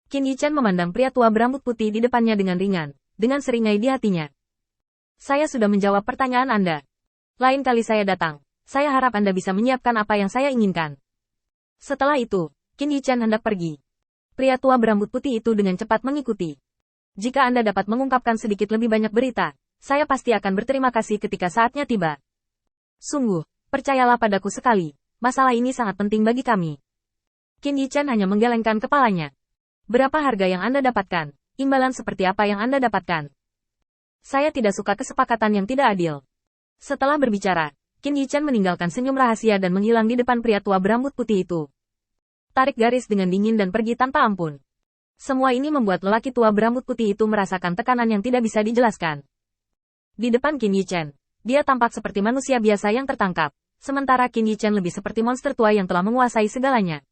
Qin Yichan memandang pria tua berambut putih di depannya dengan ringan, dengan seringai di hatinya. Saya sudah menjawab pertanyaan Anda. Lain kali saya datang, saya harap Anda bisa menyiapkan apa yang saya inginkan. Setelah itu, Qin Yichan hendak pergi. Pria tua berambut putih itu dengan cepat mengikuti. Jika Anda dapat mengungkapkan sedikit lebih banyak berita, saya pasti akan berterima kasih ketika saatnya tiba. Sungguh, percayalah padaku sekali, masalah ini sangat penting bagi kami. Qin Yichan hanya menggelengkan kepalanya. Berapa harga yang Anda dapatkan? Imbalan seperti apa yang Anda dapatkan? Saya tidak suka kesepakatan yang tidak adil. Setelah berbicara, Qin Yichan meninggalkan senyum rahasia dan menghilang di depan pria tua berambut putih itu. Tarik garis dengan dingin dan pergi tanpa ampun. Semua ini membuat lelaki tua berambut putih itu merasakan tekanan yang tidak bisa dijelaskan. Di depan Qin Yichan, dia tampak seperti manusia biasa yang tertangkap, sementara Qin Yichan lebih seperti monster tua yang telah menguasai segalanya.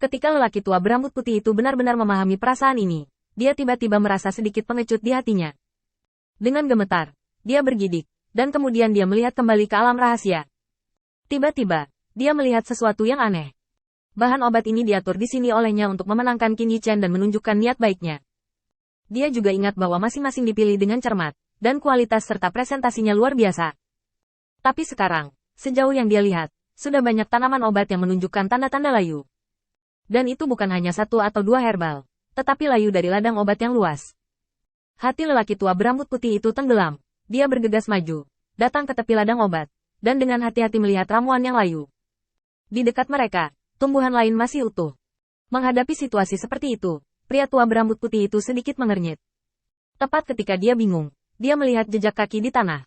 Ketika lelaki tua berambut putih itu benar-benar memahami perasaan ini, dia tiba-tiba merasa sedikit pengecut di hatinya. Dengan gemetar, dia bergidik, dan kemudian dia melihat kembali ke alam rahasia. Tiba-tiba, dia melihat sesuatu yang aneh. Bahan obat ini diatur di sini olehnya untuk memenangkan Qin Yichan dan menunjukkan niat baiknya. Dia juga ingat bahwa masing-masing dipilih dengan cermat, dan kualitas serta presentasinya luar biasa. Tapi sekarang, sejauh yang dia lihat, sudah banyak tanaman obat yang menunjukkan tanda-tanda layu. Dan itu bukan hanya satu atau dua herbal, tetapi layu dari ladang obat yang luas. Hati lelaki tua berambut putih itu tenggelam. Dia bergegas maju, datang ke tepi ladang obat, dan dengan hati-hati melihat ramuan yang layu. Di dekat mereka, tumbuhan lain masih utuh. Menghadapi situasi seperti itu, pria tua berambut putih itu sedikit mengernyit. Tepat ketika dia bingung, dia melihat jejak kaki di tanah.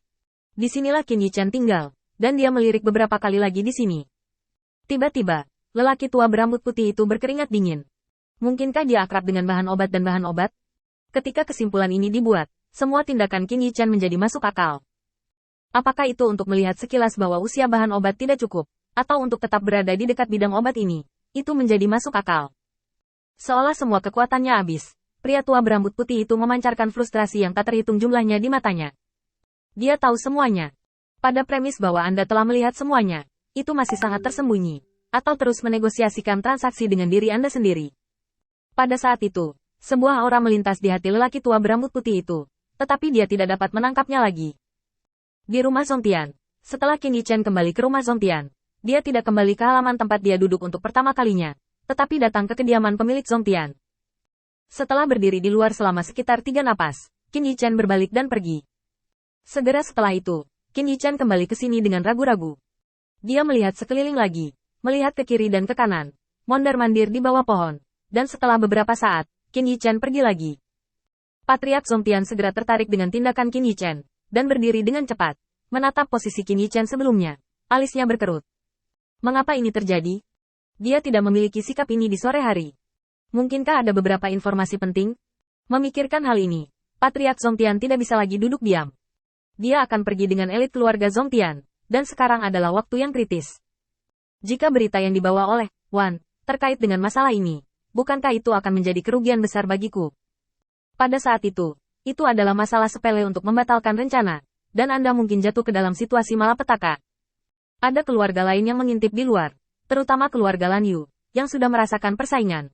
Disinilah Qin Yichan tinggal, dan dia melirik beberapa kali lagi di sini. Tiba-tiba, lelaki tua berambut putih itu berkeringat dingin. Mungkinkah dia akrab dengan bahan obat dan bahan obat? Ketika kesimpulan ini dibuat, semua tindakan Qin Yichan menjadi masuk akal. Apakah itu untuk melihat sekilas bahwa usia bahan obat tidak cukup, atau untuk tetap berada di dekat bidang obat ini? Itu menjadi masuk akal. Seolah semua kekuatannya habis, pria tua berambut putih itu memancarkan frustrasi yang tak terhitung jumlahnya di matanya. Dia tahu semuanya. Pada premis bahwa Anda telah melihat semuanya, itu masih sangat tersembunyi, atau terus menegosiasikan transaksi dengan diri Anda sendiri. Pada saat itu, sebuah aura melintas di hati lelaki tua berambut putih itu, tetapi dia tidak dapat menangkapnya lagi. Di rumah Zongtian, setelah Qin Yichan kembali ke rumah Zongtian, dia tidak kembali ke halaman tempat dia duduk untuk pertama kalinya, tetapi datang ke kediaman pemilik Zongtian. Setelah berdiri di luar selama sekitar 3 napas, Qin Yichan berbalik dan pergi. Segera setelah itu, Qin Yichan kembali ke sini dengan ragu-ragu. Dia melihat sekeliling lagi, melihat ke kiri dan ke kanan, mondar-mandir di bawah pohon, dan setelah beberapa saat, Qin Yichan pergi lagi. Patriark Zongtian segera tertarik dengan tindakan Qin Yichan, dan berdiri dengan cepat, menatap posisi Qin Yichan sebelumnya. Alisnya berkerut. Mengapa ini terjadi? Dia tidak memiliki sikap ini di sore hari. Mungkinkah ada beberapa informasi penting? Memikirkan hal ini, Patriark Zongtian tidak bisa lagi duduk diam. Dia akan pergi dengan elit keluarga Zongtian, dan sekarang adalah waktu yang kritis. Jika berita yang dibawa oleh Wan terkait dengan masalah ini, bukankah itu akan menjadi kerugian besar bagiku? Pada saat itu adalah masalah sepele untuk membatalkan rencana, dan Anda mungkin jatuh ke dalam situasi malapetaka. Ada keluarga lain yang mengintip di luar, terutama keluarga Lan Yu, yang sudah merasakan persaingan.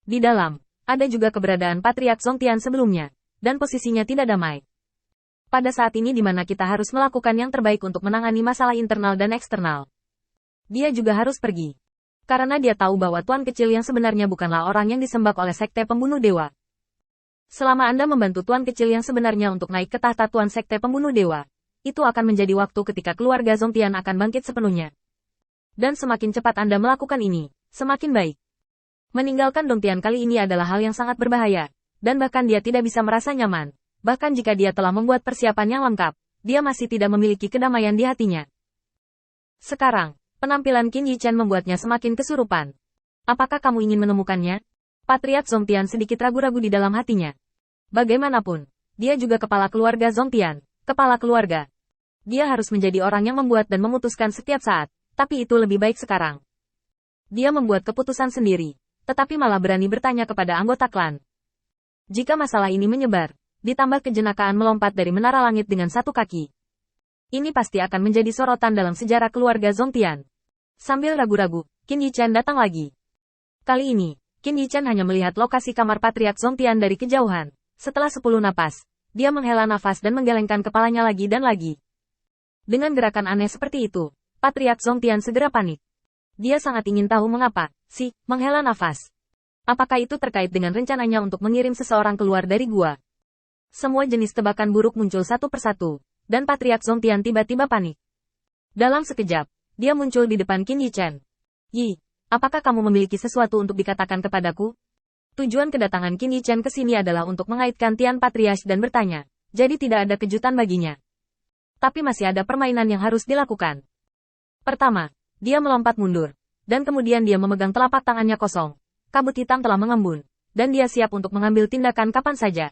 Di dalam, ada juga keberadaan Patriark Zongtian sebelumnya, dan posisinya tidak damai. Pada saat ini di mana kita harus melakukan yang terbaik untuk menangani masalah internal dan eksternal. Dia juga harus pergi. Karena dia tahu bahwa Tuan Kecil yang sebenarnya bukanlah orang yang disembah oleh Sekte Pembunuh Dewa. Selama Anda membantu Tuan Kecil yang sebenarnya untuk naik ke tahta Tuan Sekte Pembunuh Dewa, itu akan menjadi waktu ketika keluarga Zongtian akan bangkit sepenuhnya. Dan semakin cepat Anda melakukan ini, semakin baik. Meninggalkan Dongtian kali ini adalah hal yang sangat berbahaya, dan bahkan dia tidak bisa merasa nyaman. Bahkan jika dia telah membuat persiapan yang lengkap, dia masih tidak memiliki kedamaian di hatinya. Sekarang, penampilan Qin Yichan membuatnya semakin kesurupan. Apakah kamu ingin menemukannya? Patriark Zongtian sedikit ragu-ragu di dalam hatinya. Bagaimanapun, dia juga kepala keluarga Zongtian, kepala keluarga. Dia harus menjadi orang yang membuat dan memutuskan setiap saat, tapi itu lebih baik sekarang. Dia membuat keputusan sendiri, tetapi malah berani bertanya kepada anggota klan. Jika masalah ini menyebar, ditambah kejenakaan melompat dari menara langit dengan satu kaki. Ini pasti akan menjadi sorotan dalam sejarah keluarga Zongtian. Sambil ragu-ragu, Qin Yichan datang lagi. Kali ini, Qin Yichen hanya melihat lokasi kamar Patriark Zongtian dari kejauhan. Setelah 10 napas, dia menghela nafas dan menggelengkan kepalanya lagi dan lagi. Dengan gerakan aneh seperti itu, Patriark Zongtian segera panik. Dia sangat ingin tahu mengapa, menghela nafas. Apakah itu terkait dengan rencananya untuk mengirim seseorang keluar dari gua? Semua jenis tebakan buruk muncul satu persatu, dan Patriark Zongtian tiba-tiba panik. Dalam sekejap, dia muncul di depan Qin Yichen. Yi, apakah kamu memiliki sesuatu untuk dikatakan kepadaku? Tujuan kedatangan Qin Yichen ke sini adalah untuk mengaitkan Tian Patriarch dan bertanya, jadi tidak ada kejutan baginya. Tapi masih ada permainan yang harus dilakukan. Pertama, dia melompat mundur, dan kemudian dia memegang telapak tangannya kosong. Kabut hitam telah mengembun, dan dia siap untuk mengambil tindakan kapan saja.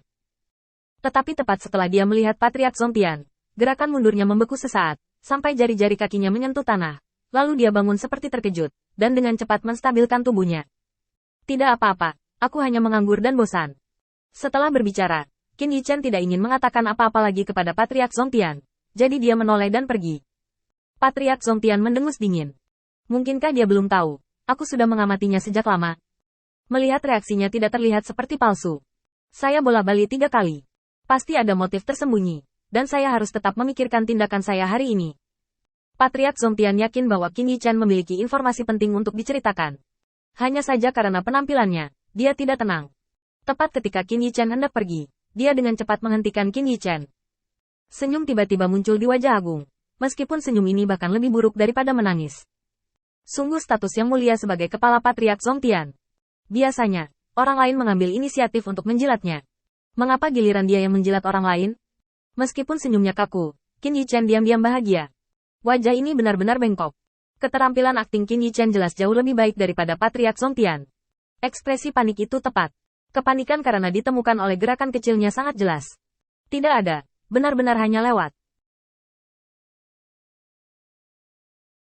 Tetapi tepat setelah dia melihat Patriark Zongtian, gerakan mundurnya membeku sesaat, sampai jari-jari kakinya menyentuh tanah. Lalu dia bangun seperti terkejut, dan dengan cepat menstabilkan tubuhnya. Tidak apa-apa. Aku hanya menganggur dan bosan. Setelah berbicara, Qin Yichen tidak ingin mengatakan apa-apa lagi kepada Patriark Zongtian. Jadi dia menoleh dan pergi. Patriark Zongtian mendengus dingin. Mungkinkah dia belum tahu? Aku sudah mengamatinya sejak lama. Melihat reaksinya tidak terlihat seperti palsu. Saya bola-balik 3 kali. Pasti ada motif tersembunyi. Dan saya harus tetap memikirkan tindakan saya hari ini. Patriark Zongtian yakin bahwa Qin Yichen memiliki informasi penting untuk diceritakan. Hanya saja karena penampilannya, dia tidak tenang. Tepat ketika Qin Yichen hendak pergi, dia dengan cepat menghentikan Qin Yichen. Senyum tiba-tiba muncul di wajah Agung. Meskipun senyum ini bahkan lebih buruk daripada menangis. Sungguh status yang mulia sebagai kepala Patriark Zongtian. Biasanya, orang lain mengambil inisiatif untuk menjilatnya. Mengapa giliran dia yang menjilat orang lain? Meskipun senyumnya kaku, Qin Yichen diam-diam bahagia. Wajah ini benar-benar bengkok. Keterampilan akting Qin Yichen jelas jauh lebih baik daripada Patriark Zongtian. Ekspresi panik itu tepat. Kepanikan karena ditemukan oleh gerakan kecilnya sangat jelas. Tidak ada, benar-benar hanya lewat.